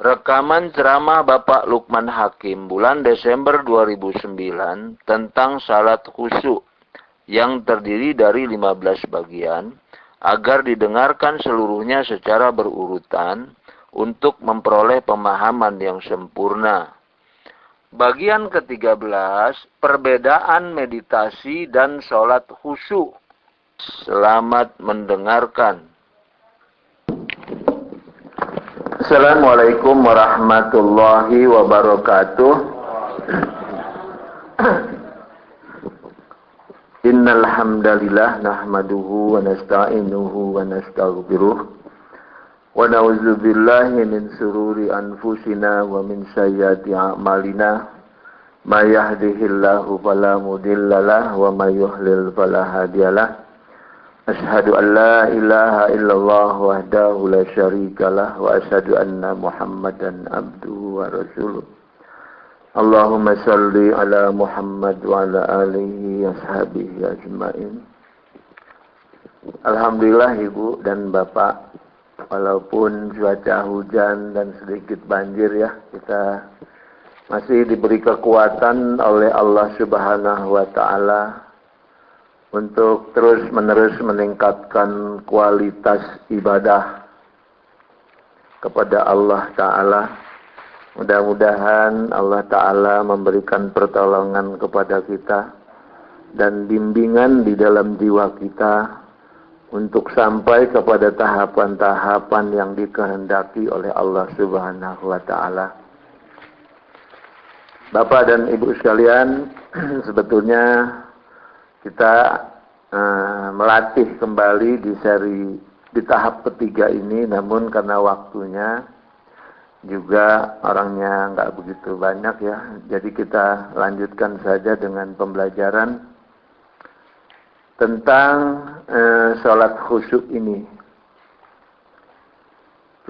Rekaman ceramah Bapak Lukman Hakim bulan Desember 2009 tentang salat khusyuk yang terdiri dari 15 bagian agar didengarkan seluruhnya secara berurutan untuk memperoleh pemahaman yang sempurna. Bagian ke-13, perbedaan meditasi dan salat khusyuk. Selamat mendengarkan. Assalamualaikum warahmatullahi wabarakatuh. Innal hamdalillah nahmaduhu wa nasta'inuhu wa nastaghfiruh wa na'udzu billahi min shururi anfusina wa min sayyiati a'malina. May yahdihillahu fala mudhillalah wa may yudhlil fala hadiyalah. Asyhadu an la ilaha illallah wahdahu la syarikalah wa asyhadu anna Muhammadan abduhu wa rasuluh. Allahumma salli ala Muhammad wa ala alihi ashabihi ajmain. Alhamdulillah Ibu dan Bapak, walaupun cuaca hujan dan sedikit banjir ya, kita masih diberi kekuatan oleh Allah Subhanahu wa taala untuk terus-menerus meningkatkan kualitas ibadah kepada Allah Ta'ala. Mudah-mudahan Allah Ta'ala memberikan pertolongan kepada kita dan bimbingan di dalam jiwa kita untuk sampai kepada tahapan-tahapan yang dikehendaki oleh Allah Subhanahu wa Ta'ala. Bapak dan Ibu sekalian, sebetulnya kita melatih kembali di tahap ketiga ini, namun karena waktunya juga orangnya nggak begitu banyak ya, jadi kita lanjutkan saja dengan pembelajaran tentang sholat khusyuk ini.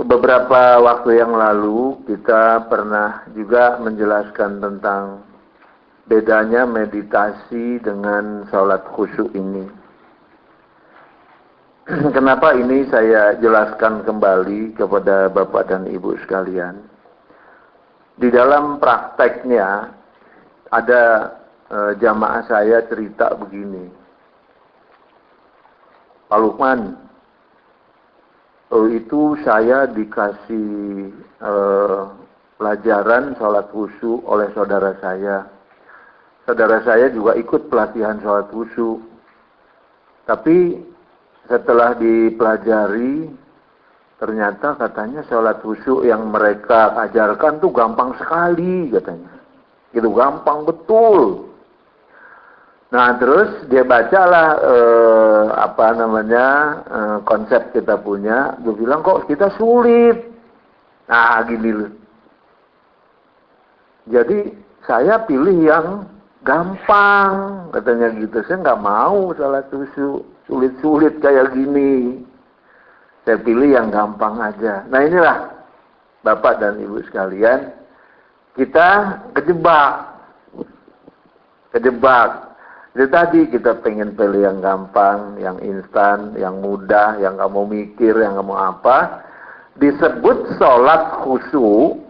Beberapa waktu yang lalu kita pernah juga menjelaskan tentang bedanya meditasi dengan sholat khusyuk ini. Kenapa ini saya jelaskan kembali kepada Bapak dan Ibu sekalian? Di dalam prakteknya ada jamaah saya cerita begini. Pak Lukman, itu saya dikasih pelajaran sholat khusyuk oleh saudara saya. Saudara saya juga ikut pelatihan sholat khusyuk. Tapi setelah dipelajari, ternyata katanya sholat khusyuk yang mereka ajarkan tuh gampang sekali katanya. Itu gampang betul. Nah terus dia bacalah konsep kita punya. Dia bilang kok kita sulit. Nah gini loh. Jadi saya pilih yang gampang, katanya gitu. Saya nggak mau sholat khusyuk sulit-sulit kayak gini. Saya pilih yang gampang aja. Nah inilah Bapak dan Ibu sekalian, kita kejebak. Jadi tadi kita pengen pilih yang gampang, yang instan, yang mudah, yang nggak mau mikir, yang nggak mau apa. Disebut sholat khusyuk.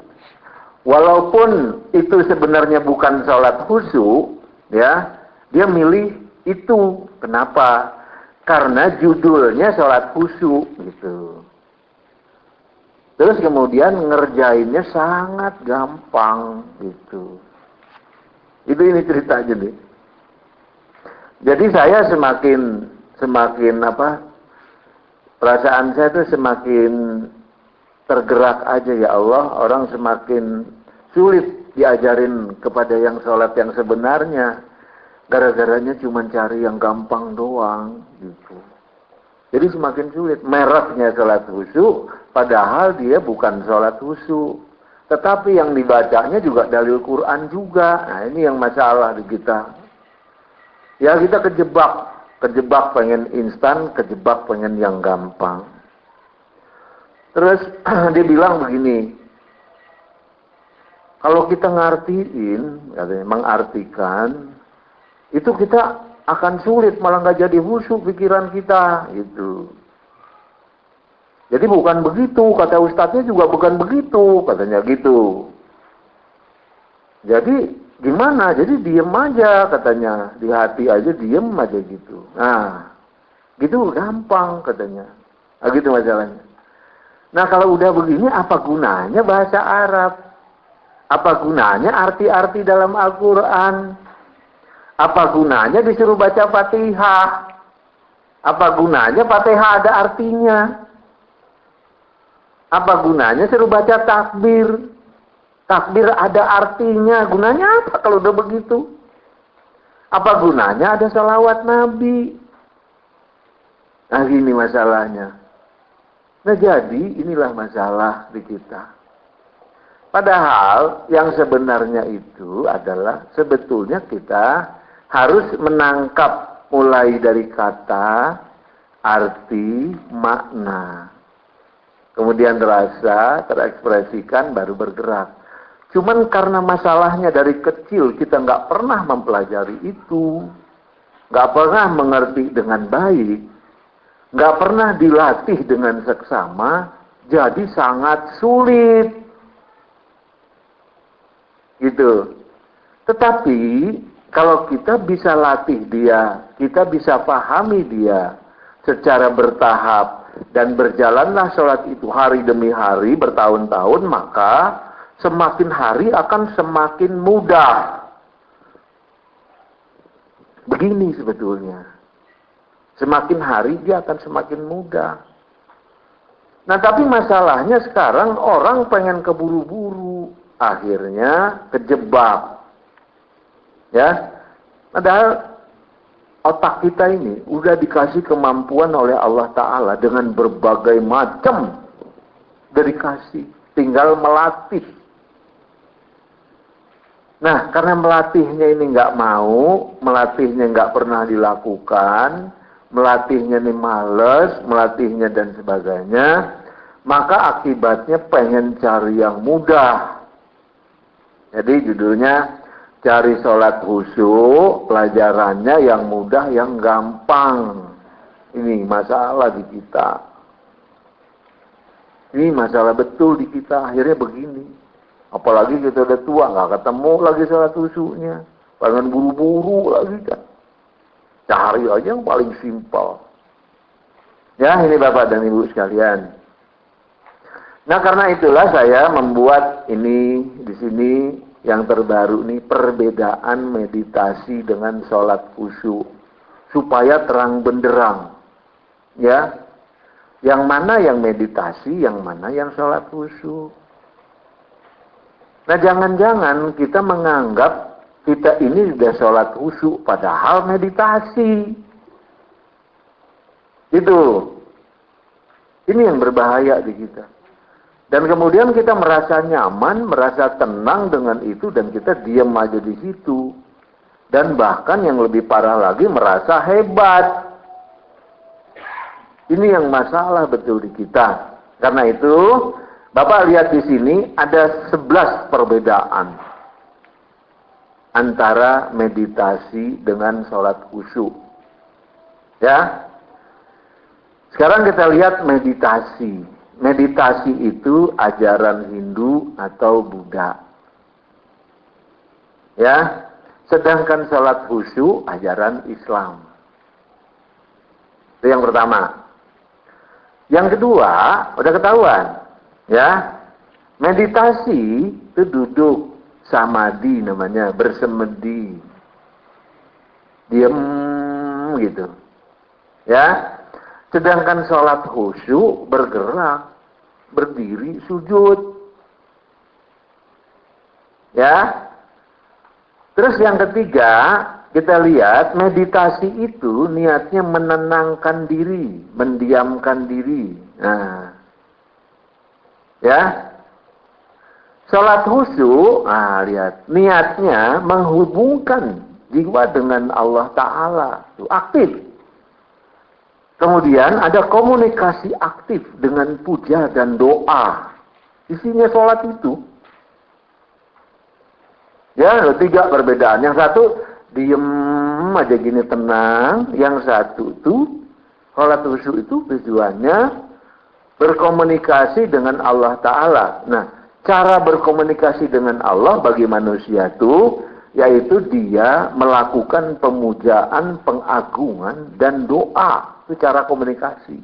Walaupun itu sebenarnya bukan sholat khusyuk, ya, dia milih itu. Kenapa? Karena judulnya sholat khusyuk, gitu. Terus kemudian ngerjainnya sangat gampang, gitu. Ini cerita aja nih. Jadi saya semakin perasaan saya tuh semakin tergerak aja, ya Allah, orang semakin sulit diajarin kepada yang sholat yang sebenarnya. Gara-garanya cuma cari yang gampang doang, gitu. Jadi semakin sulit. Mereknya sholat khusyuk, padahal dia bukan sholat khusyuk. Tetapi yang dibacanya juga dalil Quran juga. Nah ini yang masalah di kita. Ya kita kejebak pengen instan, kejebak pengen yang gampang. Terus dia bilang begini, kalau kita ngartiin, mengartikan, itu kita akan sulit, malah nggak jadi khusyuk pikiran kita, gitu. Jadi bukan begitu, kata ustadznya juga bukan begitu, katanya gitu. Jadi gimana? Jadi diem aja katanya, di hati aja diem aja gitu. Nah, gitu gampang katanya. Nah, gitu masalahnya. Nah, kalau udah begini apa gunanya bahasa Arab? Apa gunanya arti-arti dalam Al-Quran? Apa gunanya disuruh baca Fatihah? Apa gunanya Fatihah ada artinya? Apa gunanya suruh baca takbir? Takbir ada artinya. Gunanya apa kalau udah begitu? Apa gunanya ada salawat Nabi? Nah, gini masalahnya. Nah, jadi inilah masalah di kita. Padahal yang sebenarnya itu adalah sebetulnya kita harus menangkap mulai dari kata, arti, makna. Kemudian rasa terekspresikan baru bergerak. Cuman karena masalahnya dari kecil kita nggak pernah mempelajari itu, nggak pernah mengerti dengan baik, nggak pernah dilatih dengan seksama, jadi sangat sulit. Gitu. Tetapi kalau kita bisa latih dia, kita bisa pahami dia secara bertahap, dan berjalanlah sholat itu hari demi hari, bertahun-tahun, maka semakin hari akan semakin mudah. Begini sebetulnya. Semakin hari dia akan semakin mudah. Nah, tapi masalahnya sekarang orang pengen keburu-buru. Akhirnya kejebak. Ya. Padahal otak kita ini udah dikasih kemampuan oleh Allah Ta'ala dengan berbagai macam. Udah dikasih. Tinggal melatih. Nah, karena melatihnya ini nggak mau, melatihnya nggak pernah dilakukan, melatihnya ini males, melatihnya dan sebagainya, maka akibatnya pengen cari yang mudah. Jadi judulnya, cari sholat khusyuk, pelajarannya yang mudah, yang gampang. Ini masalah di kita. Ini masalah betul di kita, akhirnya begini. Apalagi kita udah tua, nggak ketemu lagi sholat khusyuknya. Pengen buru-buru lagi kan. Cari aja yang paling simpel. Ya, ini Bapak dan Ibu sekalian. Nah, karena itulah saya membuat ini di sini yang terbaru nih, perbedaan meditasi dengan sholat khusyuk supaya terang benderang. Ya, yang mana yang meditasi, yang mana yang sholat khusyuk. Nah, jangan-jangan kita menganggap kita ini sudah sholat khusyuk, padahal meditasi. Itu. Ini yang berbahaya di kita. Dan kemudian kita merasa nyaman, merasa tenang dengan itu, dan kita diam aja di situ. Dan bahkan yang lebih parah lagi, merasa hebat. Ini yang masalah betul di kita. Karena itu, Bapak lihat di sini ada 11 perbedaan antara meditasi dengan sholat khusyuk. Ya. Sekarang kita lihat meditasi. Meditasi itu ajaran Hindu atau Buddha. Ya. Sedangkan sholat khusyuk ajaran Islam. Itu yang pertama. Yang kedua, udah ketahuan. Ya. Meditasi itu duduk samadhi namanya, bersemedi. Diam gitu. Ya. Sedangkan sholat khusyuk bergerak, berdiri, sujud. Ya. Terus yang ketiga, kita lihat meditasi itu niatnya menenangkan diri, mendiamkan diri. Nah. Ya. Sholat khusyuk, lihat, niatnya menghubungkan jiwa dengan Allah Ta'ala. Itu aktif. Kemudian ada komunikasi aktif dengan puja dan doa. Isinya sholat itu. Ya, ada 3 perbedaan. Yang satu, diem aja gini tenang. Yang satu itu, sholat khusyuk itu tujuannya berkomunikasi dengan Allah Ta'ala. Nah, cara berkomunikasi dengan Allah bagi manusia itu, yaitu dia melakukan pemujaan, pengagungan, dan doa. Itu cara komunikasi.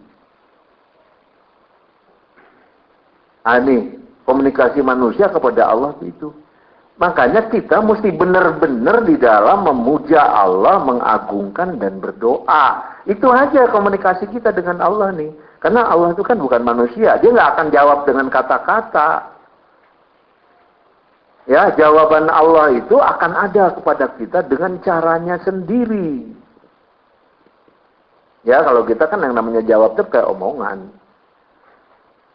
Ini komunikasi manusia kepada Allah itu. Makanya kita mesti benar-benar di dalam memuja Allah, mengagungkan dan berdoa. Itu aja komunikasi kita dengan Allah nih. Karena Allah itu kan bukan manusia. Dia nggak akan jawab dengan kata-kata. Ya, jawaban Allah itu akan ada kepada kita dengan caranya sendiri. Ya, kalau kita kan yang namanya jawab itu kayak omongan.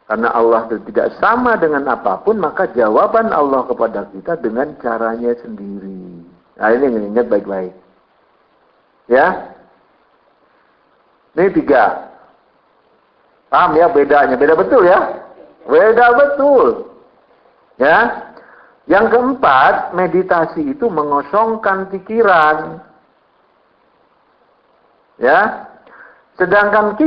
Karena Allah itu tidak sama dengan apapun, maka jawaban Allah kepada kita dengan caranya sendiri. Nah, ini ingat baik-baik. Ya. Ini 3. Paham ya bedanya? Beda betul ya? Beda betul. Ya. Yang keempat, meditasi itu mengosongkan pikiran. Ya. Sedangkan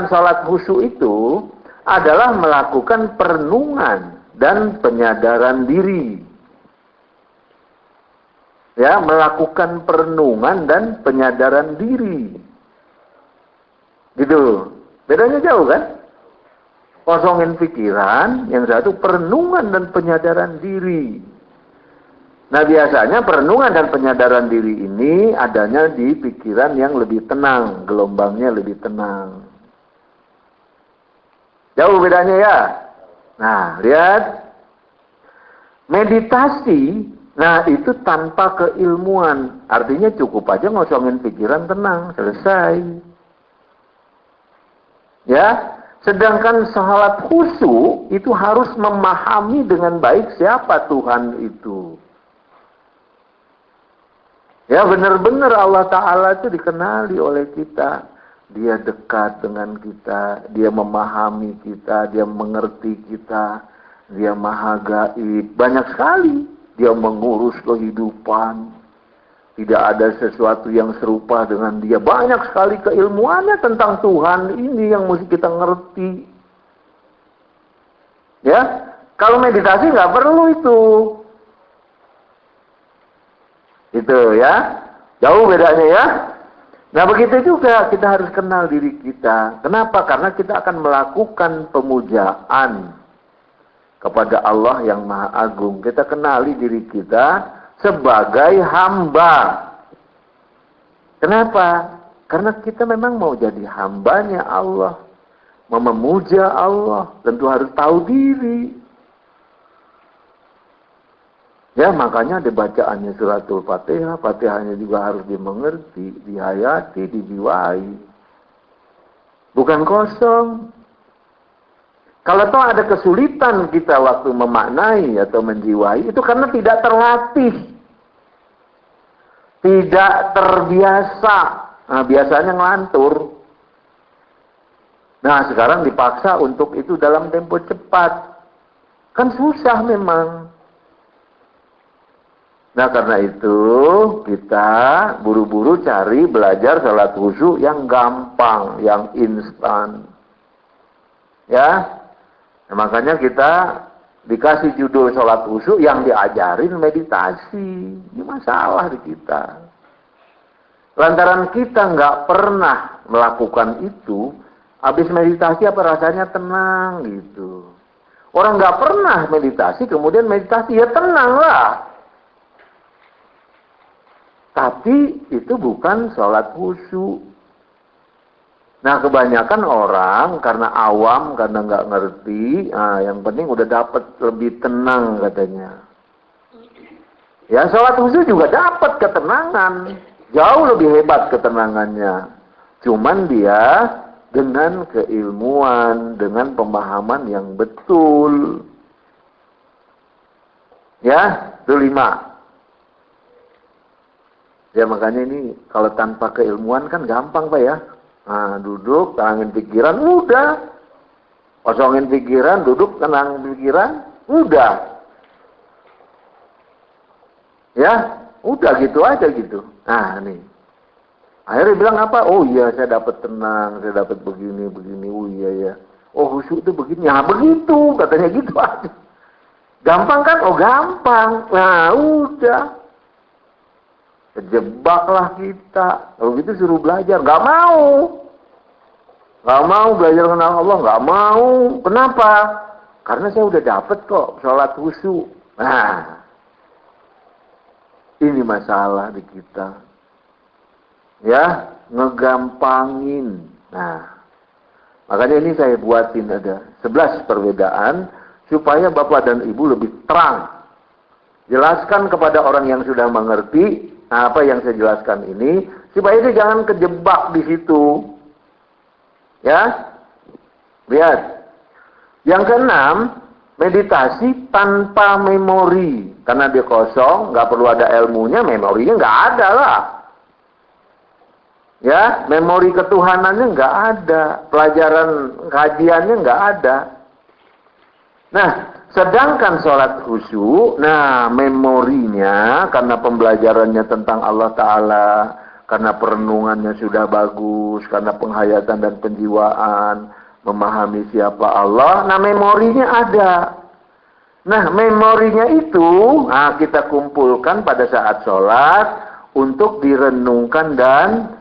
sholat khusyuk itu adalah melakukan perenungan dan penyadaran diri. Ya, melakukan perenungan dan penyadaran diri. Gitu. Bedanya jauh kan? Kosongin pikiran, yang satu perenungan dan penyadaran diri. Nah, biasanya perenungan dan penyadaran diri ini adanya di pikiran yang lebih tenang, gelombangnya lebih tenang. Jauh bedanya ya? Nah, lihat. Meditasi, nah itu tanpa keilmuan. Artinya cukup aja ngosongin pikiran tenang, selesai. Ya, sedangkan sholat khusyuk itu harus memahami dengan baik siapa Tuhan itu. Ya, benar-benar Allah Ta'ala itu dikenali oleh kita. Dia dekat dengan kita, dia memahami kita, dia mengerti kita, dia maha gaib. Banyak sekali dia mengurus kehidupan. Tidak ada sesuatu yang serupa dengan dia. Banyak sekali keilmuannya tentang Tuhan ini yang mesti kita ngerti. Ya, kalau meditasi nggak perlu itu. Itu ya, jauh bedanya ya. Nah, begitu juga kita harus kenal diri kita. Kenapa? Karena kita akan melakukan pemujaan kepada Allah yang Maha Agung. Kita kenali diri kita sebagai hamba. Kenapa? Karena kita memang mau jadi hambanya Allah, mau memuja Allah, tentu harus tahu diri. Ya, makanya ada bacaannya suratul Fatihah, Fatihahnya juga harus dimengerti, dihayati, dijiwai. Bukan kosong. Kalau toh ada kesulitan kita waktu memaknai atau menjiwai, itu karena tidak terlatih. Tidak terbiasa. Nah, biasanya ngelantur. Nah, sekarang dipaksa untuk itu dalam tempo cepat. Kan susah memang. Nah, karena itu kita buru-buru cari belajar sholat khusyuk yang gampang, yang instan. Ya, nah, makanya kita dikasih judul sholat khusyuk yang diajarin meditasi. Ini masalah di kita. Lantaran kita nggak pernah melakukan itu, habis meditasi apa rasanya tenang gitu. Orang nggak pernah meditasi, kemudian meditasi ya tenang lah. Tapi itu bukan sholat khusyuk. Nah, kebanyakan orang karena awam, karena nggak ngerti, yang penting udah dapat lebih tenang katanya. Ya, sholat khusyuk juga dapat ketenangan, jauh lebih hebat ketenangannya. Cuman dia dengan keilmuan, dengan pemahaman yang betul. Ya, itu 5. Ya, makanya ini kalau tanpa keilmuan kan gampang Pak ya. Nah, duduk, tenangin pikiran, udah. Kosongin pikiran, duduk, tenangin pikiran, udah. Ya, udah gitu aja gitu. Nah, nih. Akhirnya bilang apa? Oh iya, saya dapat tenang, saya dapat begini, oh iya ya. Oh khusyuk itu begini, ya begitu, katanya gitu aja. Gampang kan? Oh gampang. Nah udah. Kejebaklah kita. Kalau gitu suruh belajar. Nggak mau. Nggak mau belajar kenal Allah. Nggak mau. Kenapa? Karena saya udah dapet kok sholat khusyuk. Nah. Ini masalah di kita. Ya. Ngegampangin. Nah. Makanya ini saya buatin ada 11 perbedaan. Supaya Bapak dan Ibu lebih terang. Jelaskan kepada orang yang sudah mengerti. Nah, apa yang saya jelaskan ini, supaya dia jangan kejebak di situ. Ya. Lihat. Yang keenam, meditasi tanpa memori. Karena dia kosong, nggak perlu ada ilmunya, memorinya nggak ada lah. Ya, memori ketuhanannya nggak ada. Pelajaran kajiannya nggak ada. Nah, sedangkan sholat khusyuk, nah memorinya karena pembelajarannya tentang Allah Ta'ala, karena perenungannya sudah bagus, karena penghayatan dan penjiwaan, memahami siapa Allah, nah memorinya ada. Nah memorinya itu, nah, kita kumpulkan pada saat sholat untuk direnungkan dan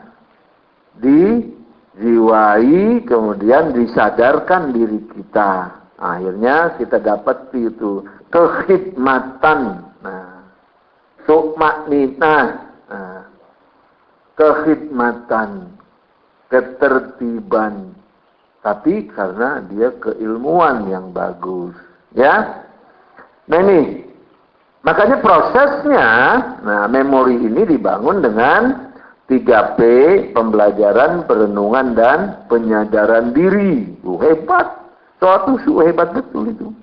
dijiwai, kemudian disadarkan diri kita. Akhirnya kita dapat itu kekhidmatan, nah, tumakninah, nah, kekhidmatan, ketertiban, tapi karena dia keilmuan yang bagus, ya. Nah ini, makanya prosesnya, nah memori ini dibangun dengan 3P, pembelajaran, perenungan, dan penyadaran diri. Hebat. Suatu hebat betul itu.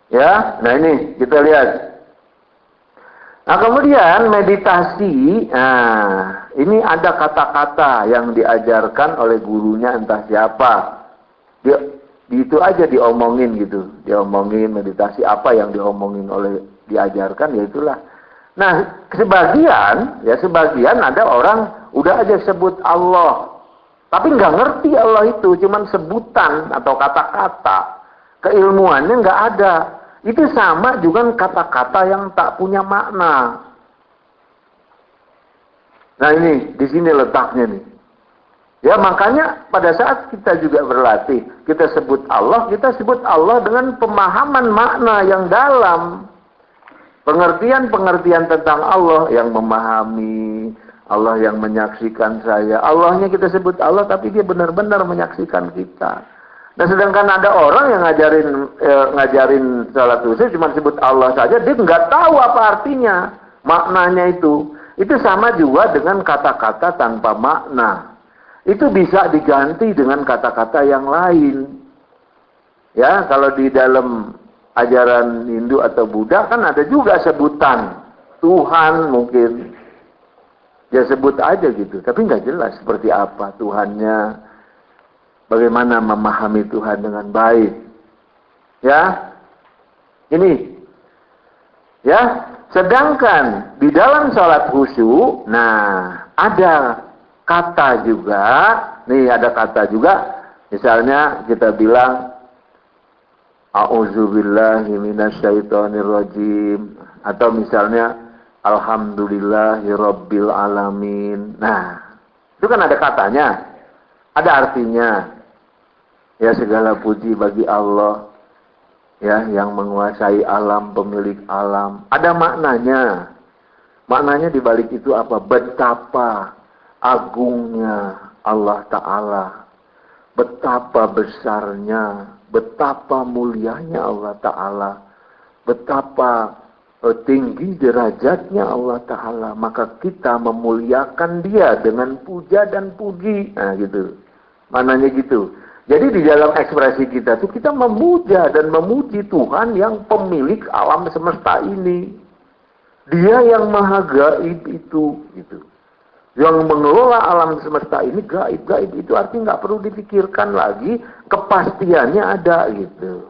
Ya, nah ini kita lihat. Nah kemudian meditasi, nah ini ada kata-kata yang diajarkan oleh gurunya entah siapa. Itu aja diomongin gitu, diomongin meditasi apa yang diomongin oleh diajarkan ya itulah. Nah sebagian ada orang udah aja sebut Allah. Tapi nggak ngerti Allah itu, cuman sebutan atau kata-kata. Keilmuannya nggak ada. Itu sama juga kata-kata yang tak punya makna. Nah ini, di sini letaknya nih. Ya makanya pada saat kita juga berlatih, kita sebut Allah dengan pemahaman makna yang dalam. Pengertian-pengertian tentang Allah yang memahami, Allah yang menyaksikan saya. Allahnya kita sebut Allah, tapi dia benar-benar menyaksikan kita. Nah, sedangkan ada orang yang ngajarin salat khusyuk cuma sebut Allah saja, dia nggak tahu apa artinya, maknanya itu. Itu sama juga dengan kata-kata tanpa makna. Itu bisa diganti dengan kata-kata yang lain. Ya, kalau di dalam ajaran Hindu atau Buddha kan ada juga sebutan Tuhan mungkin. Ya sebut aja gitu, tapi nggak jelas seperti apa Tuhannya, bagaimana memahami Tuhan dengan baik. Ya, ini, ya. Sedangkan di dalam sholat khusyuk, nah ada kata juga, nih ada kata juga, misalnya kita bilang, A'udzubillahi minasyaitonirrajim, atau misalnya Alhamdulillahirabbil alamin. Nah, itu kan ada katanya, ada artinya. Ya segala puji bagi Allah, ya yang menguasai alam, pemilik alam. Ada maknanya. Maknanya di balik itu apa? Betapa agungnya Allah Ta'ala. Betapa besarnya, betapa mulianya Allah Ta'ala. Betapa tinggi derajatnya Allah Ta'ala, maka kita memuliakan dia dengan puja dan puji. Nah gitu, maknanya gitu. Jadi di dalam ekspresi kita tuh kita memuja dan memuji Tuhan yang pemilik alam semesta ini. Dia yang maha gaib itu, gitu. Yang mengelola alam semesta ini gaib itu artinya nggak perlu dipikirkan lagi, kepastiannya ada gitu.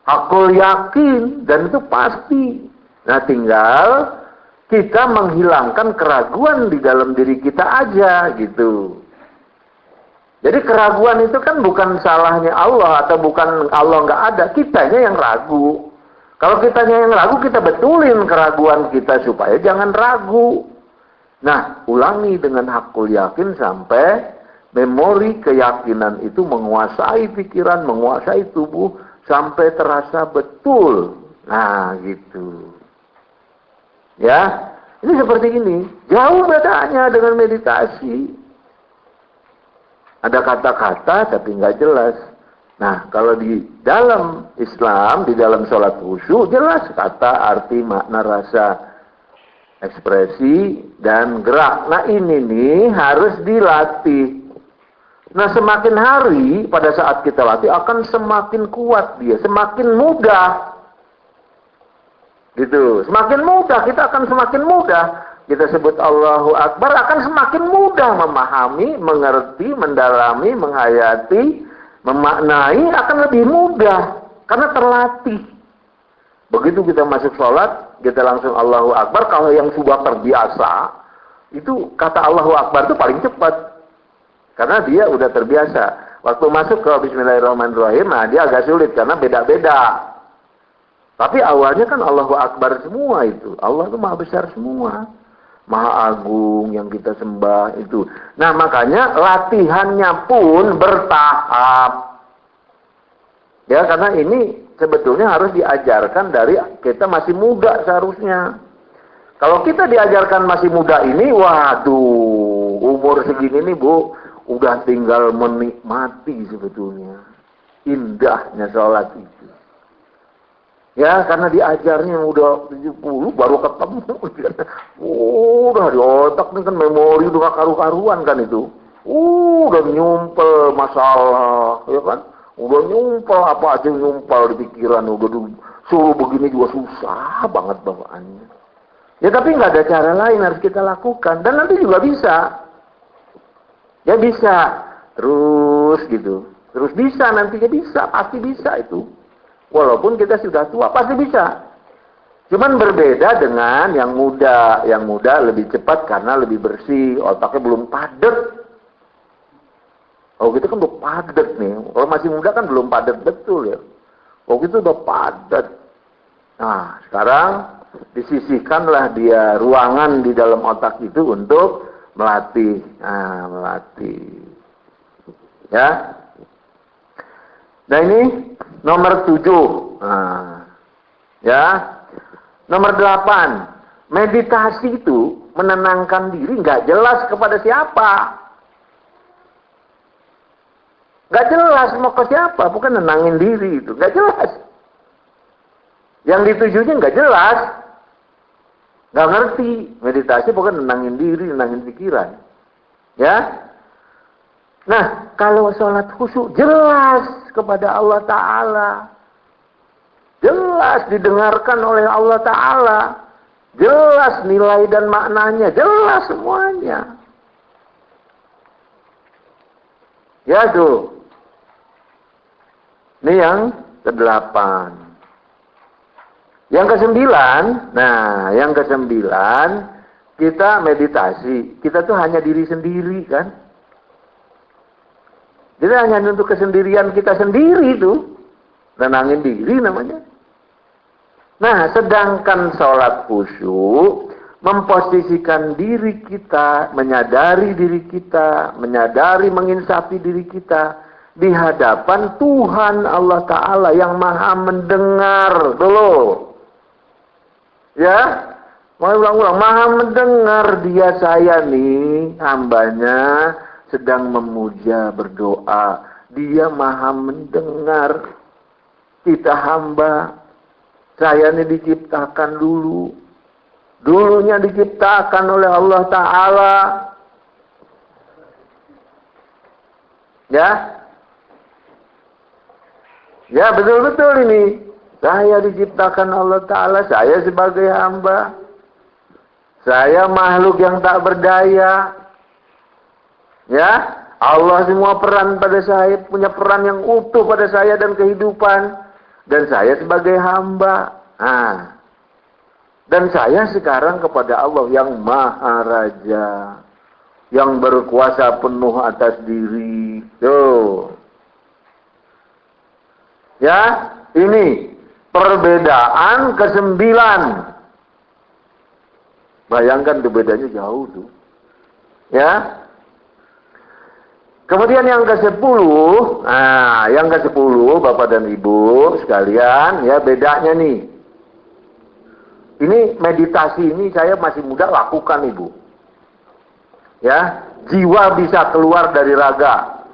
Aku yakin dan itu pasti. Nah tinggal kita menghilangkan keraguan di dalam diri kita aja gitu. Jadi keraguan itu kan bukan salahnya Allah atau bukan Allah nggak ada, kitanya yang ragu. Kalau kitanya yang ragu, kita betulin keraguan kita supaya jangan ragu. Nah, ulangi dengan hakul yakin sampai memori keyakinan itu menguasai pikiran, menguasai tubuh sampai terasa betul. Nah, gitu. Ya, ini seperti ini. Jauh bedanya dengan meditasi. Ada kata-kata tapi nggak jelas. Nah, kalau di dalam Islam, di dalam sholat khusyuk, jelas kata, arti, makna, rasa, ekspresi, dan gerak. Nah, ini nih harus dilatih. Nah, semakin hari pada saat kita latih akan semakin kuat dia, semakin mudah. Gitu. Semakin mudah, kita akan semakin mudah. Kita sebut Allahu Akbar akan semakin mudah memahami, mengerti, mendalami, menghayati, memaknai akan lebih mudah karena terlatih. Begitu kita masuk sholat, kita langsung Allahu Akbar. Kalau yang sudah terbiasa, itu kata Allahu Akbar itu paling cepat karena dia udah terbiasa. Waktu masuk ke Bismillahirrahmanirrahim, nah dia agak sulit karena beda-beda. Tapi awalnya kan Allahu Akbar semua itu. Allah itu maha besar semua. Maha agung yang kita sembah itu. Nah, makanya latihannya pun bertahap. Ya, karena ini sebetulnya harus diajarkan dari kita masih muda seharusnya. Kalau kita diajarkan masih muda ini, waduh, umur segini nih Bu, udah tinggal menikmati sebetulnya. Indahnya sholat itu. Ya, karena diajarnya udah 70 baru ketemu. Udah di otak nih kan memori udah karu-karuan kan itu. Udah nyumpel masalah, ya kan? Udah nyumpel apa aja nyumpel di pikiran, udah suruh begini juga susah banget bawaannya. Ya tapi nggak ada cara lain harus kita lakukan dan nanti juga bisa. Ya bisa terus gitu. Terus bisa nantinya bisa, pasti bisa itu. Walaupun kita sudah tua, pasti bisa. Cuman berbeda dengan yang muda. Yang muda lebih cepat karena lebih bersih. Otaknya belum padat. Oh gitu kan udah padat nih. Kalau masih muda kan belum padat betul ya. Oh gitu udah padat. Nah sekarang disisihkanlah dia ruangan di dalam otak itu untuk melatih. Nah melatih. Ya. Nah ini nomor 7. Nah, ya. Nomor 8. Meditasi itu menenangkan diri nggak jelas kepada siapa. Nggak jelas mau ke siapa, bukan nenangin diri itu. Nggak jelas. Yang ditujunya nggak jelas. Nggak ngerti. Meditasi bukan nenangin diri, nenangin pikiran. Ya. Nah, kalau sholat khusyuk jelas kepada Allah Ta'ala. Jelas didengarkan oleh Allah Ta'ala. Jelas nilai dan maknanya. Jelas semuanya. Ya tuh. Ini yang ke-8. Yang ke-9. Nah, yang ke-9. Kita meditasi. Kita tuh hanya diri sendiri kan. Jadi hanya untuk kesendirian kita sendiri itu. Tenangin diri namanya. Nah, sedangkan sholat khusyuk memposisikan diri kita, menyadari diri kita, menyadari menginsafi diri kita di hadapan Tuhan Allah Ta'ala yang maha mendengar dulu. Ya, mau ulang-ulang, maha mendengar dia saya nih, hambanya sedang memuja berdoa. Dia maha mendengar kita hamba. Saya ini diciptakan dulu. Dulunya diciptakan oleh Allah Ta'ala. Ya. Ya betul-betul ini. Saya diciptakan Allah Ta'ala. Saya sebagai hamba. Saya makhluk yang tak berdaya. Ya, Allah semua peran pada saya, punya peran yang utuh pada saya dan kehidupan. Dan saya sebagai hamba. Nah, dan saya sekarang kepada Allah yang Maha Raja. yang berkuasa penuh atas diri. Tuh. Ya, ini perbedaan ke-9. Bayangkan tuh bedanya jauh tuh. Ya. Kemudian yang ke-10, nah yang ke-10 Bapak dan Ibu sekalian, ya bedanya nih. Ini meditasi ini saya masih muda lakukan Ibu. Ya, jiwa bisa keluar dari raga.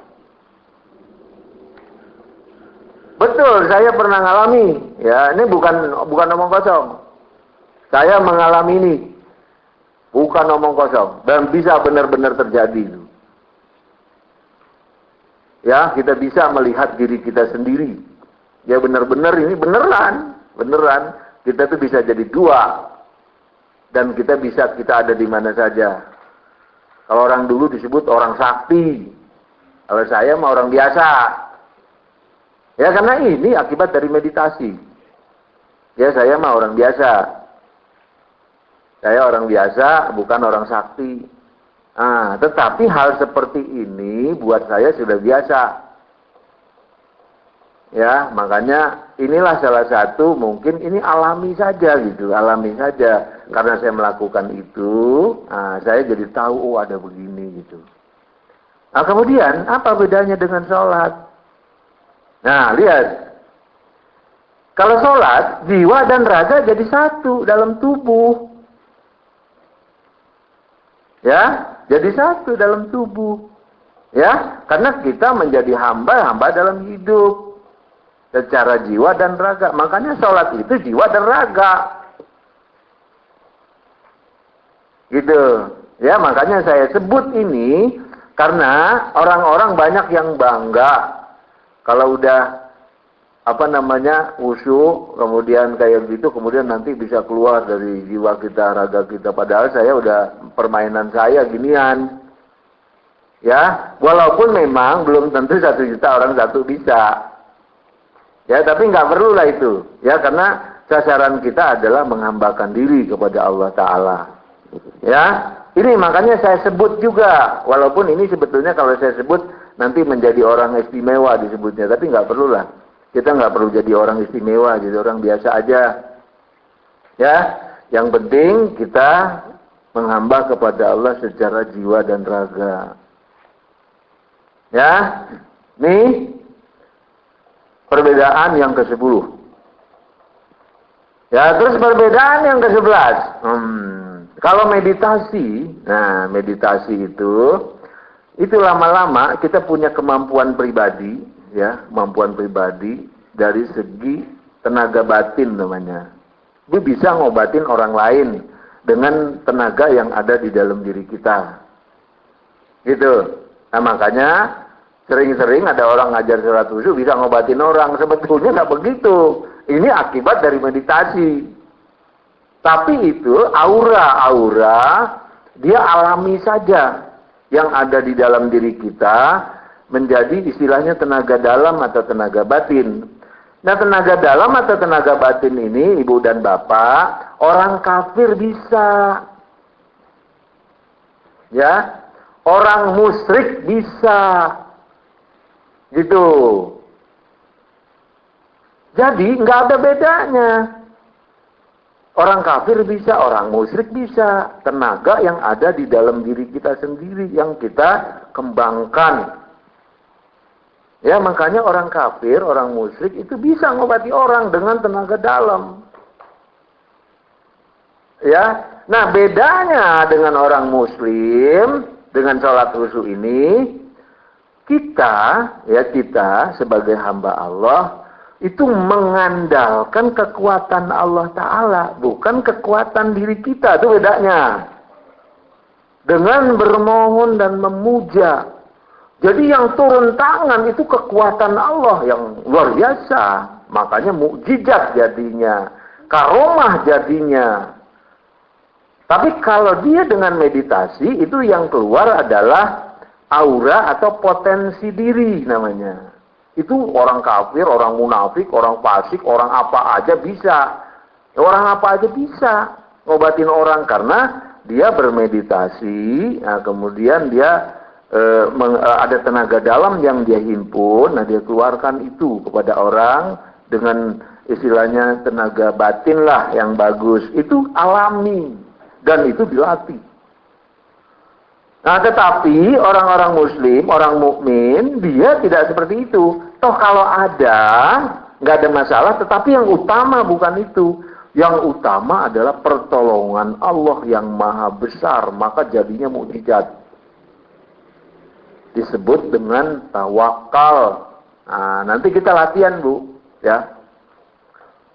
Betul, saya pernah ngalami. Ya, ini bukan omong kosong. Saya mengalami ini. Bukan omong kosong dan bisa benar-benar terjadi. Ya, kita bisa melihat diri kita sendiri. Ya benar-benar ini beneran. Kita tuh bisa jadi dua. Dan kita ada di mana saja. Kalau orang dulu disebut orang sakti. Kalau saya mah orang biasa. Ya karena ini akibat dari meditasi. Ya saya mah orang biasa. Saya orang biasa, bukan orang sakti. Tetapi hal seperti ini buat saya sudah biasa. Ya, makanya inilah salah satu mungkin ini alami saja gitu, alami saja. Karena saya melakukan itu, saya jadi tahu ada begini gitu. Nah, kemudian apa bedanya dengan sholat? Nah, lihat. Kalau sholat, jiwa dan raga jadi satu dalam tubuh. Ya, jadi satu dalam tubuh. Ya, karena kita menjadi hamba dalam hidup. Secara jiwa dan raga. Makanya sholat itu jiwa dan raga. Gitu. Ya, makanya saya sebut ini. Karena orang-orang banyak yang bangga. Kalau udah khusyuk, kemudian kayak gitu, kemudian nanti bisa keluar dari jiwa kita, raga kita. Padahal saya udah permainan saya ginian. Ya, walaupun memang belum tentu 1 juta orang satu bisa. Ya, tapi nggak perlu lah itu. Ya, karena sasaran kita adalah menghambakan diri kepada Allah Ta'ala. Ya, ini makanya saya sebut juga. Walaupun ini sebetulnya kalau saya sebut nanti menjadi orang istimewa disebutnya. Tapi nggak perlu lah. Kita nggak perlu jadi orang istimewa, jadi orang biasa aja. Ya, yang penting kita menghamba kepada Allah secara jiwa dan raga. Ya, nih perbedaan yang ke-10. Ya, terus perbedaan yang ke-11. Kalau meditasi, nah meditasi itu lama-lama kita punya kemampuan pribadi. Ya, kemampuan pribadi dari segi tenaga batin namanya. Dia bisa ngobatin orang lain dengan tenaga yang ada di dalam diri kita. Gitu. Nah, makanya sering-sering ada orang ngajar surat khusyuk bisa ngobatin orang. Sebetulnya nggak begitu. Ini akibat dari meditasi. Tapi itu aura-aura dia alami saja yang ada di dalam diri kita. Menjadi istilahnya tenaga dalam atau tenaga batin. Nah, tenaga dalam atau tenaga batin ini, Ibu dan Bapak, orang kafir bisa. Ya, orang musyrik bisa. Gitu. Jadi, nggak ada bedanya. Orang kafir bisa, orang musyrik bisa. Tenaga yang ada di dalam diri kita sendiri yang kita kembangkan. Ya, makanya orang kafir, orang musyrik itu bisa ngobati orang dengan tenaga dalam. Ya, nah bedanya dengan orang muslim, dengan sholat khusyuk ini, kita sebagai hamba Allah, itu mengandalkan kekuatan Allah Ta'ala, bukan kekuatan diri kita, itu bedanya. Dengan bermohon dan memuja. Jadi yang turun tangan itu kekuatan Allah yang luar biasa. Makanya mukjizat jadinya. Karomah jadinya. Tapi kalau dia dengan meditasi, itu yang keluar adalah aura atau potensi diri namanya. Itu orang kafir, orang munafik, orang fasik, orang apa aja bisa. Orang apa aja bisa ngobatin orang karena dia bermeditasi, nah, kemudian dia ada tenaga dalam yang dia himpun, nah dia keluarkan itu kepada orang dengan istilahnya tenaga batin lah yang bagus. Itu alami dan itu dilatih. Nah, tetapi orang-orang muslim, orang mukmin, dia tidak seperti itu. Toh kalau ada, nggak ada masalah, tetapi yang utama bukan itu. Yang utama adalah pertolongan Allah yang maha besar, maka jadinya mukjizat. Disebut dengan tawakal. Nah, nanti kita latihan, Bu, ya.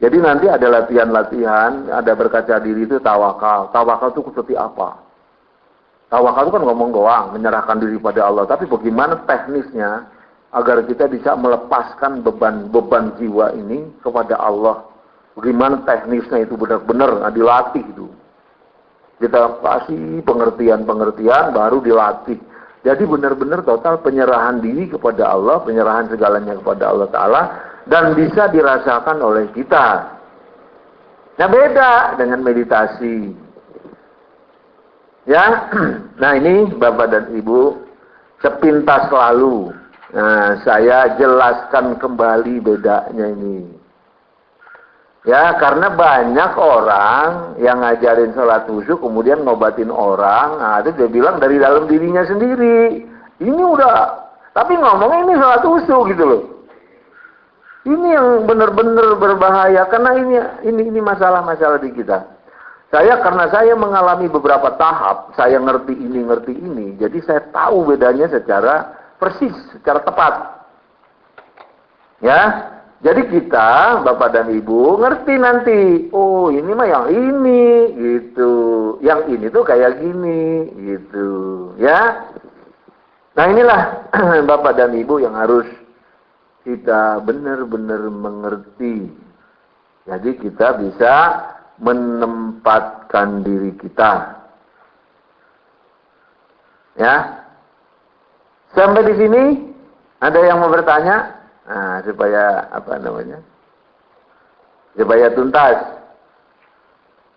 Jadi nanti ada latihan-latihan, ada berkaca diri itu tawakal. Tawakal itu seperti apa? Tawakal itu kan ngomong doang, menyerahkan diri pada Allah. Tapi bagaimana teknisnya agar kita bisa melepaskan beban jiwa ini kepada Allah? Bagaimana teknisnya itu benar-benar dilatih itu. Kita kasih pengertian-pengertian baru dilatih. Jadi benar-benar total penyerahan diri kepada Allah, penyerahan segalanya kepada Allah Ta'ala, dan bisa dirasakan oleh kita. Nah, beda dengan meditasi. Ya, nah ini Bapak dan Ibu, sepintas lalu, nah, saya jelaskan kembali bedanya ini. Ya, karena banyak orang yang ngajarin sholat khusyuk kemudian ngobatin orang, nah itu dia bilang dari dalam dirinya sendiri. Ini udah, tapi ngomongnya ini sholat khusyuk gitu loh. Ini yang benar-benar berbahaya karena ini masalah-masalah di kita. Karena saya mengalami beberapa tahap, saya ngerti ini, jadi saya tahu bedanya secara persis, secara tepat. Ya. Jadi kita, Bapak dan Ibu, ngerti nanti. Oh, ini mah yang ini, gitu. Yang ini tuh kayak gini, gitu. Ya. Nah, inilah Bapak dan Ibu yang harus kita benar-benar mengerti. Jadi kita bisa menempatkan diri kita. Ya. Sampai di sini, ada yang mau bertanya? Nah, supaya supaya tuntas.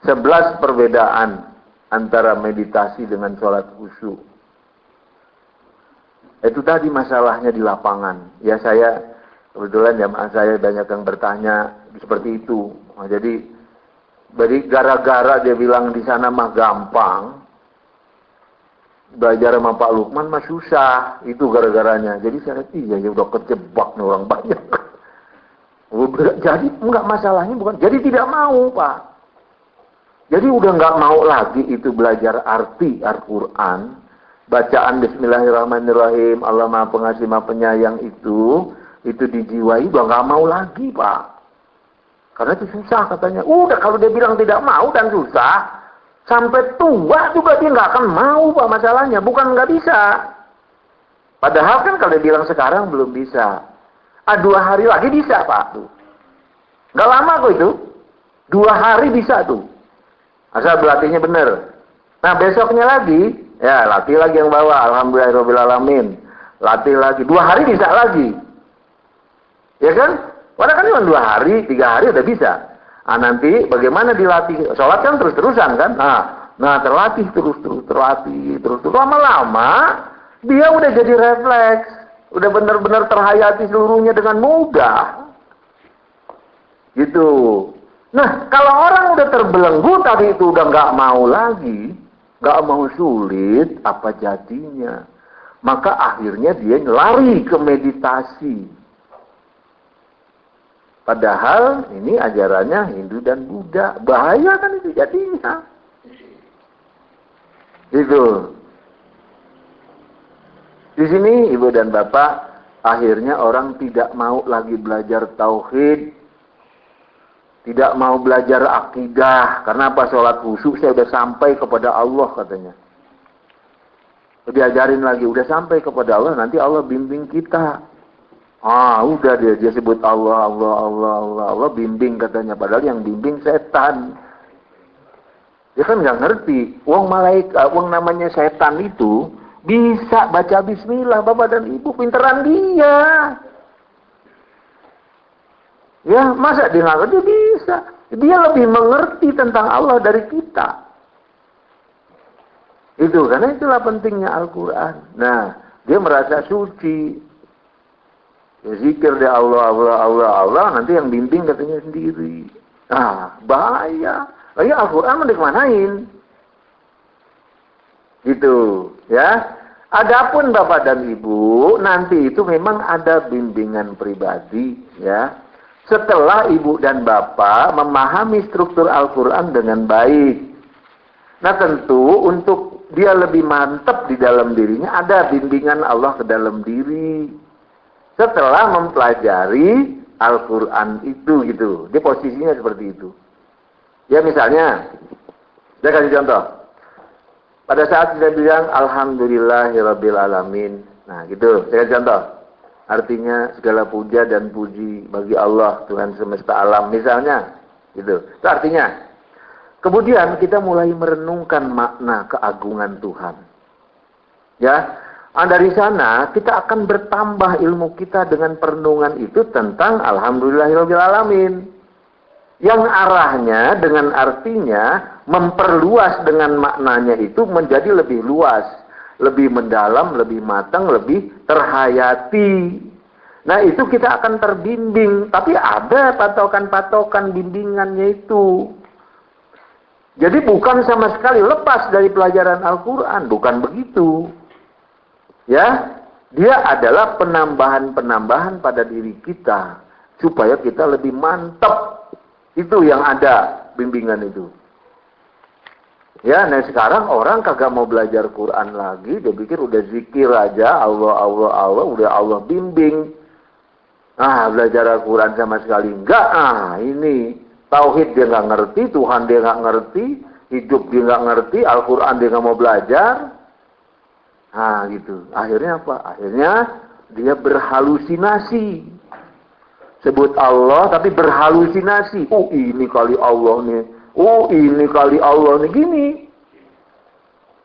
11 perbedaan antara meditasi dengan sholat khusyuk. Itu tadi masalahnya di lapangan. Ya, saya kebetulan jamaah saya banyak yang bertanya seperti itu. Nah, jadi gara-gara dia bilang di sana mah gampang, belajar sama Pak Lukman mah susah, itu gara-garanya. Jadi saya iya ya udah kejebak nih orang banyak. Jadi enggak, masalahnya bukan, jadi tidak mau Pak. Jadi udah enggak mau lagi itu belajar arti Al-Quran, bacaan Bismillahirrahmanirrahim, Allah Maha Pengasih Maha Penyayang itu dijiwai, udah enggak mau lagi Pak. Karena itu susah katanya. Udah kalau dia bilang tidak mau dan susah, sampai tua juga dia nggak akan mau Pak, masalahnya. Bukan nggak bisa. Padahal kan kalau dia bilang sekarang belum bisa. 2 hari lagi bisa Pak. Tuh. Nggak lama kok itu. 2 hari bisa tuh. Asal berlatihnya benar. Nah besoknya lagi, ya latih lagi yang bawah. Alhamdulillahirrahmanirrahim. Latih lagi. 2 hari bisa lagi. Ya kan? Padahal kan cuma 2 hari, 3 hari udah bisa. Nah, nanti bagaimana dilatih? Sholat kan terus-terusan kan? Nah terlatih terus. Lama-lama dia udah jadi refleks, udah benar-benar terhayati seluruhnya dengan mudah. Gitu. Nah kalau orang udah terbelenggu tadi itu udah nggak mau lagi, nggak mau sulit, apa jadinya? Maka akhirnya dia lari ke meditasi. Padahal ini ajarannya Hindu dan Buddha. Bahaya kan itu jadinya. Itu. Di sini Ibu dan Bapak, akhirnya orang tidak mau lagi belajar tauhid. Tidak mau belajar akidah. Karena apa? Sholat khusyuk saya udah sampai kepada Allah katanya. Diajarin lagi, udah sampai kepada Allah, nanti Allah bimbing kita. Udah dia sebut Allah, bimbing katanya. Padahal yang bimbing setan. Dia kan nggak ngerti. Wong namanya setan itu bisa baca bismillah, Bapak dan Ibu, pinteran dia. Ya, masa dia nggak ngerti? Bisa. Dia lebih mengerti tentang Allah dari kita. Itu karena itulah pentingnya Al-Quran. Nah, dia merasa suci. Ya, zikir dia Allah, Allah, Allah, Allah. Nanti yang bimbing katanya sendiri. Ah, bahaya. Lagi Al-Quran mau dikemanain? Gitu, ya. Adapun Bapak dan Ibu, nanti itu memang ada bimbingan pribadi, ya. Setelah Ibu dan Bapak memahami struktur Al-Quran dengan baik. Nah, tentu untuk dia lebih mantap di dalam dirinya, ada bimbingan Allah ke dalam diri. Setelah mempelajari Al-Quran itu, gitu. Dia posisinya seperti itu. Ya, misalnya, saya kasih contoh. Pada saat kita bilang Alhamdulillahirabbil alamin. Nah, gitu. Saya kasih contoh. Artinya segala puja dan puji bagi Allah, Tuhan semesta alam. Misalnya, gitu. Itu artinya. Kemudian kita mulai merenungkan makna keagungan Tuhan. Ya. Dari sana kita akan bertambah ilmu kita dengan perenungan itu tentang Alhamdulillahirabbil alamin. Yang arahnya dengan artinya memperluas dengan maknanya itu menjadi lebih luas, lebih mendalam, lebih matang, lebih terhayati. Nah, itu kita akan terbimbing, tapi ada patokan-patokan bimbingannya itu. Jadi bukan sama sekali lepas dari pelajaran Al-Quran, bukan begitu. Ya, dia adalah penambahan-penambahan pada diri kita supaya kita lebih mantap. Itu yang ada bimbingan itu. Ya, nah sekarang orang kagak mau belajar Quran lagi, dia pikir udah zikir aja, Allah, Allah, Allah, udah Allah bimbing. Ah, belajar Al-Quran sama sekali enggak. Ah, ini tauhid dia nggak ngerti, Tuhan dia nggak ngerti, hidup dia nggak ngerti, Al-Quran dia nggak mau belajar. Ah, gitu. Akhirnya apa? Akhirnya dia berhalusinasi. Sebut Allah tapi berhalusinasi. Oh, ini kali Allah nih. Oh, ini kali Allah nih, gini.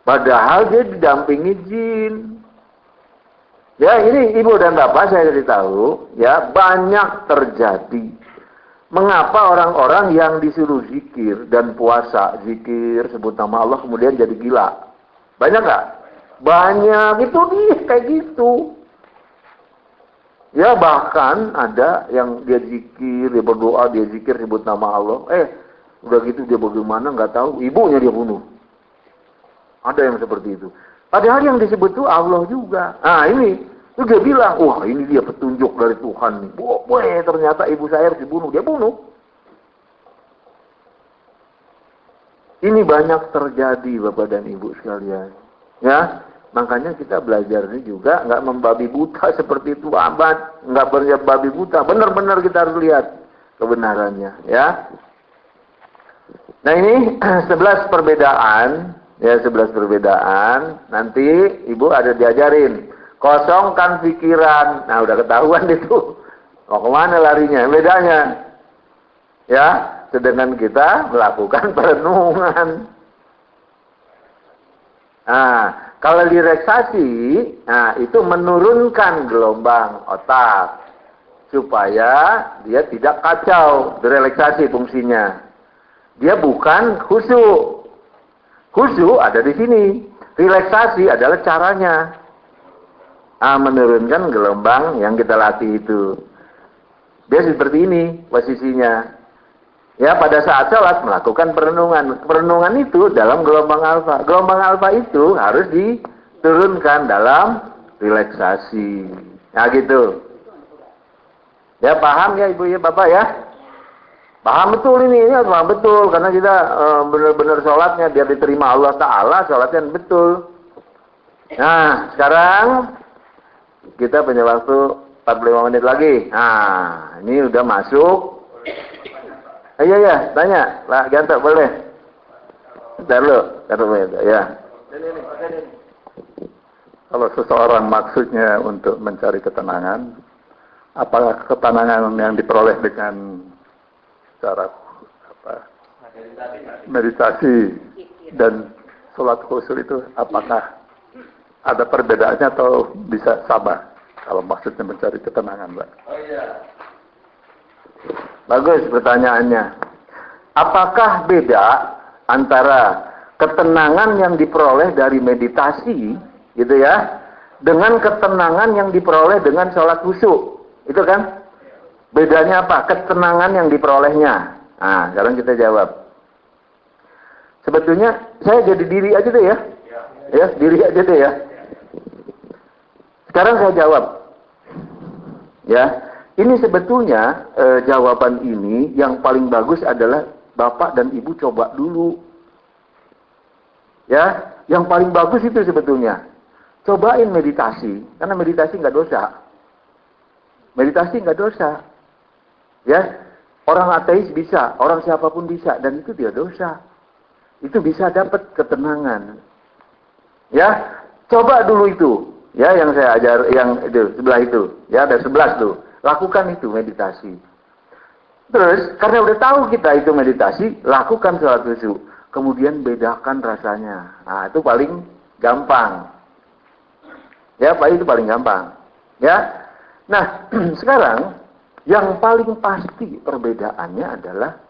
Padahal dia didampingi jin. Ya, ini Ibu dan Bapak saya kasih tahu, ya, banyak terjadi. Mengapa orang-orang yang disuruh zikir dan puasa, zikir, sebut nama Allah, kemudian jadi gila? Banyak nggak? Banyak, itu dia kayak gitu. Ya, bahkan ada yang dia zikir, dia berdoa, dia zikir, sebut nama Allah. Udah gitu dia bagaimana nggak tahu, ibunya dia bunuh. Ada yang seperti itu. Padahal yang disebut itu Allah juga. Nah, ini itu dia bilang, wah ini dia petunjuk dari Tuhan nih. Boleh, ternyata ibu saya harus dibunuh, dia bunuh. Ini banyak terjadi Bapak dan Ibu sekalian. Ya. Makanya kita belajar ini juga nggak membabi buta seperti itu amat, nggak berbabi buta, benar-benar kita harus lihat kebenarannya, ya. Nah, ini 11 perbedaan, ya, 11 perbedaan. Nanti Ibu ada diajarin, kosongkan pikiran. Nah, udah ketahuan itu, mau kemana larinya, bedanya, ya. Sedangkan kita melakukan perenungan. Nah, kalau direksasi, nah itu menurunkan gelombang otak supaya dia tidak kacau, direlaksasi fungsinya. Dia bukan khusyuk. Khusyuk ada di sini. Relaksasi adalah caranya. Menurunkan gelombang yang kita latih itu. Dia seperti ini posisinya. Ya, pada saat sholat melakukan perenungan. Perenungan itu dalam gelombang alfa. Gelombang alfa itu harus diturunkan dalam relaksasi. Nah, gitu. Ya, paham ya Ibu ya Bapak ya? Paham betul ini paham betul. Karena kita benar-benar sholatnya biar diterima Allah Ta'ala, sholatnya betul. Nah, sekarang kita punya waktu 45 menit lagi. Nah, ini udah masuk. Iya, tanya. Lah, Gantok boleh. Bentar lu, ya. Kalau seseorang maksudnya untuk mencari ketenangan, apakah ketenangan yang diperoleh dengan cara meditasi dan sholat khusyuk itu, apakah ada perbedaannya atau bisa sama kalau maksudnya mencari ketenangan, Mbak? Oh iya. Bagus pertanyaannya. Apakah beda antara ketenangan yang diperoleh dari meditasi, gitu ya, dengan ketenangan yang diperoleh dengan sholat khusyuk. Itu kan? Bedanya apa? Ketenangan yang diperolehnya. Nah, sekarang kita jawab. Sebetulnya saya jadi diri aja deh ya. Ya, diri aja deh ya. Sekarang saya jawab. Ya, ini sebetulnya jawaban ini yang paling bagus adalah Bapak dan Ibu coba dulu. Ya, yang paling bagus itu sebetulnya. Cobain meditasi, karena meditasi nggak dosa. Meditasi nggak dosa. Ya, orang ateis bisa, orang siapapun bisa, dan itu dia dosa. Itu bisa dapat ketenangan. Ya, coba dulu itu. Ya, yang saya ajar, yang itu sebelah itu. Ya, ada 11 tuh. Lakukan itu meditasi. Terus, karena udah tahu kita itu meditasi, lakukan sholat khusyuk. Kemudian bedakan rasanya. Nah, itu paling gampang. Ya, Pak, itu paling gampang. Ya. Nah, sekarang yang paling pasti perbedaannya adalah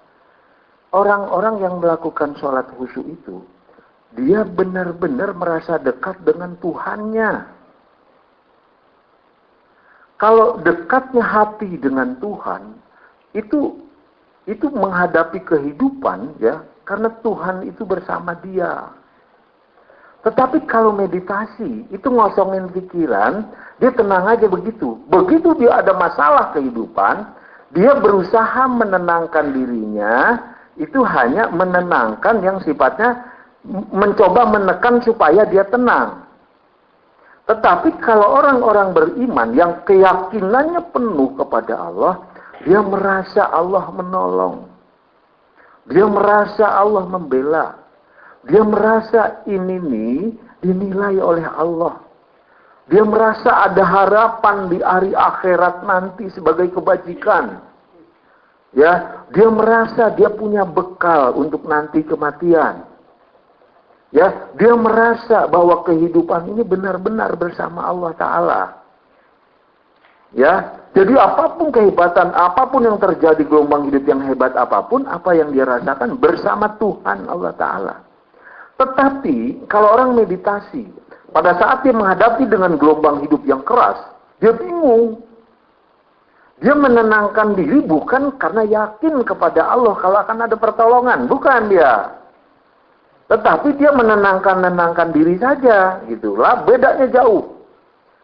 orang-orang yang melakukan sholat khusyuk itu, dia benar-benar merasa dekat dengan Tuhannya. Kalau dekatnya hati dengan Tuhan, itu menghadapi kehidupan, ya, karena Tuhan itu bersama dia. Tetapi kalau meditasi, itu ngosongin pikiran, dia tenang aja begitu. Begitu dia ada masalah kehidupan, dia berusaha menenangkan dirinya, itu hanya menenangkan yang sifatnya mencoba menekan supaya dia tenang. Tetapi kalau orang-orang beriman yang keyakinannya penuh kepada Allah, dia merasa Allah menolong. Dia merasa Allah membela. Dia merasa ini nih dinilai oleh Allah. Dia merasa ada harapan di hari akhirat nanti sebagai kebajikan. Ya, dia merasa dia punya bekal untuk nanti kematian. Ya, dia merasa bahwa kehidupan ini benar-benar bersama Allah Ta'ala. Ya, jadi apapun kehebatan, apapun yang terjadi, gelombang hidup yang hebat apapun, apa yang dia rasakan bersama Tuhan Allah Ta'ala. Tetapi, kalau orang meditasi, pada saat dia menghadapi dengan gelombang hidup yang keras, dia bingung. Dia menenangkan diri bukan karena yakin kepada Allah kalau akan ada pertolongan, bukan dia. Tetapi dia menenangkan diri saja, gitulah, bedanya jauh.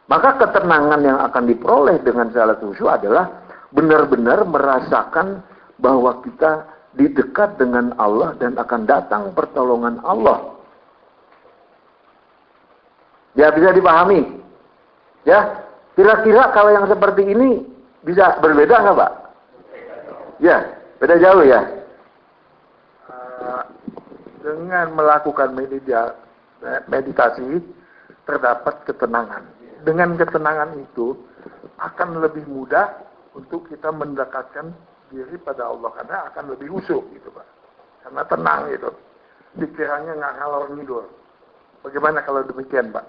Maka ketenangan yang akan diperoleh dengan sholat khusyuk adalah benar-benar merasakan bahwa kita didekat dengan Allah dan akan datang pertolongan Allah. Ya, bisa dipahami. Ya, kira-kira kalau yang seperti ini bisa berbeda nggak, Pak? Ya, beda jauh ya. Dengan melakukan meditasi terdapat ketenangan. Dengan ketenangan itu akan lebih mudah untuk kita mendekatkan diri pada Allah, karena akan lebih khusyuk gitu, Pak. Karena tenang gitu. Pikirannya nggak ngalor ngidul. Bagaimana kalau demikian, Pak?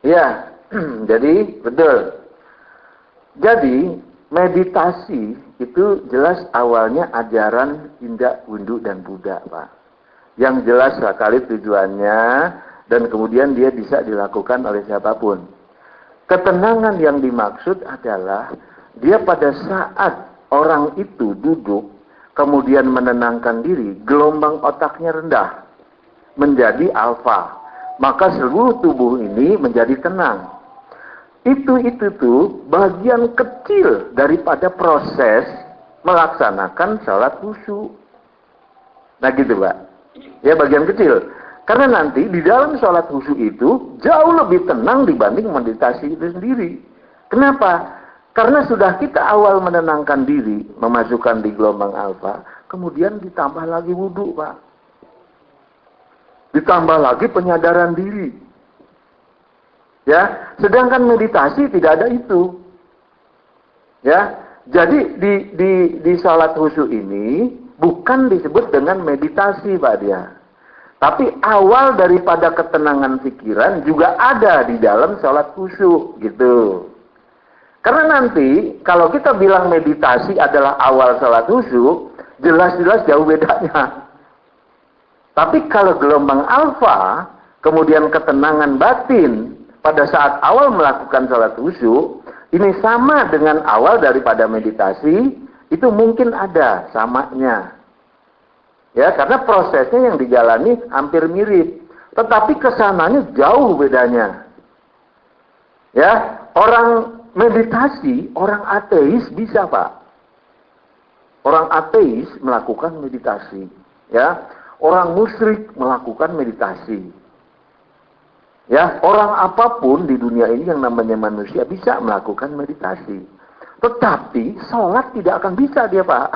Ya, jadi betul. Jadi meditasi itu jelas awalnya ajaran Hindu, Hindu dan Buddha, Pak. Yang jelas sekali tujuannya dan kemudian dia bisa dilakukan oleh siapapun. Ketenangan yang dimaksud adalah dia pada saat orang itu duduk kemudian menenangkan diri, gelombang otaknya rendah menjadi alfa. Maka seluruh tubuh ini menjadi tenang. Itu tuh bagian kecil daripada proses melaksanakan sholat khusyuk. Nah gitu, Pak. Ya, bagian kecil. Karena nanti di dalam sholat khusyuk itu jauh lebih tenang dibanding meditasi itu sendiri. Kenapa? Karena sudah kita awal menenangkan diri, memasukkan di gelombang alfa, kemudian ditambah lagi wudhu, Pak. Ditambah lagi penyadaran diri. Ya, sedangkan meditasi tidak ada itu. Ya, jadi di salat khusyuk ini bukan disebut dengan meditasi, Pak dia. Tapi awal daripada ketenangan pikiran juga ada di dalam salat khusyuk, gitu. Karena nanti kalau kita bilang meditasi adalah awal salat khusyuk, jelas-jelas jauh bedanya. Tapi kalau gelombang alfa, kemudian ketenangan batin pada saat awal melakukan sholat khusyuk, ini sama dengan awal daripada meditasi, itu mungkin ada samanya. Ya, karena prosesnya yang dijalani hampir mirip. Tetapi kesananya jauh bedanya. Ya, orang meditasi, orang ateis bisa, Pak. Orang ateis melakukan meditasi. Ya, orang musyrik melakukan meditasi. Ya, orang apapun di dunia ini yang namanya manusia bisa melakukan meditasi. Tetapi sholat tidak akan bisa dia, Pak.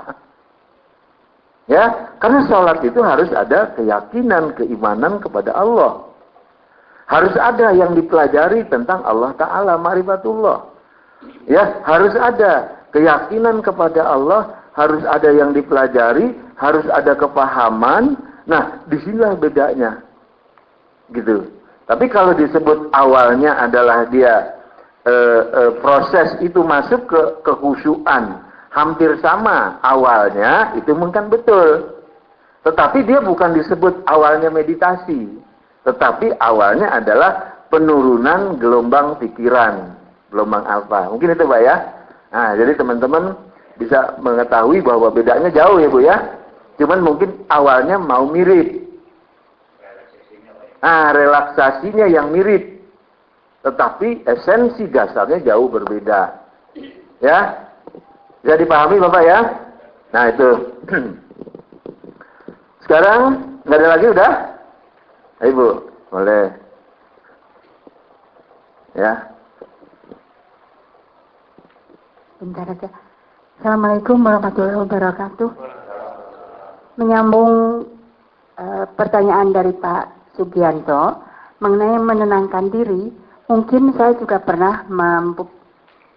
Ya, karena sholat itu harus ada keyakinan, keimanan kepada Allah. Harus ada yang dipelajari tentang Allah Ta'ala, ma'rifatullah. Ya, harus ada keyakinan kepada Allah, harus ada yang dipelajari, harus ada kepahaman. Nah, disinilah bedanya. Gitu. Tapi kalau disebut awalnya adalah dia proses itu masuk ke kekhusyuan, hampir sama awalnya, itu mungkin betul. Tetapi dia bukan disebut awalnya meditasi. Tetapi awalnya adalah penurunan gelombang pikiran, gelombang alfa. Mungkin itu, Pak, ya. Nah, jadi teman-teman bisa mengetahui bahwa bedanya jauh ya, Bu, ya. Cuman mungkin awalnya mau mirip. Nah, relaksasinya yang mirip. Tetapi esensi dasarnya jauh berbeda. Ya. Bisa dipahami, Bapak, ya? Nah, itu. Sekarang nggak ada lagi, udah? Ayo, Bu, boleh. Ya. Bentar aja. Assalamualaikum warahmatullahi wabarakatuh. Menyambung pertanyaan dari Pak Sugianto mengenai menenangkan diri, mungkin saya juga pernah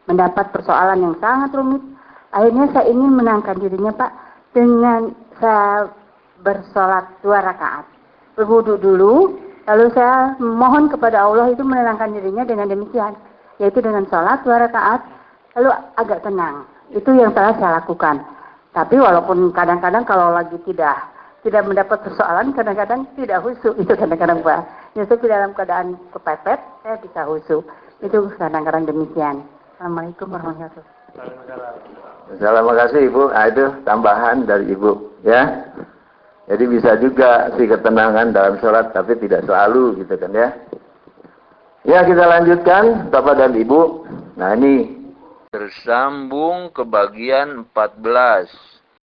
mendapat persoalan yang sangat rumit. Akhirnya saya ingin menenangkan dirinya, Pak, dengan saya bersolat 2 rakaat. Berwudu dulu, lalu saya mohon kepada Allah itu menenangkan dirinya dengan demikian, yaitu dengan sholat 2 rakaat, lalu agak tenang. Itu yang telah saya lakukan. Tapi walaupun kadang-kadang kalau lagi tidak mendapat persoalan, kadang-kadang tidak khusyuk. Itu kadang-kadang, Pak. Justru dalam keadaan kepepet, saya bisa khusyuk. Itu kadang-kadang demikian. Assalamualaikum warahmatullahi wabarakatuh. Terima kasih, Ibu. Nah, itu tambahan dari Ibu, ya. Jadi bisa juga sih ketenangan dalam sholat, tapi tidak selalu, gitu kan, ya. Ya, kita lanjutkan, Bapak dan Ibu. Nah, ini tersambung ke bagian 14.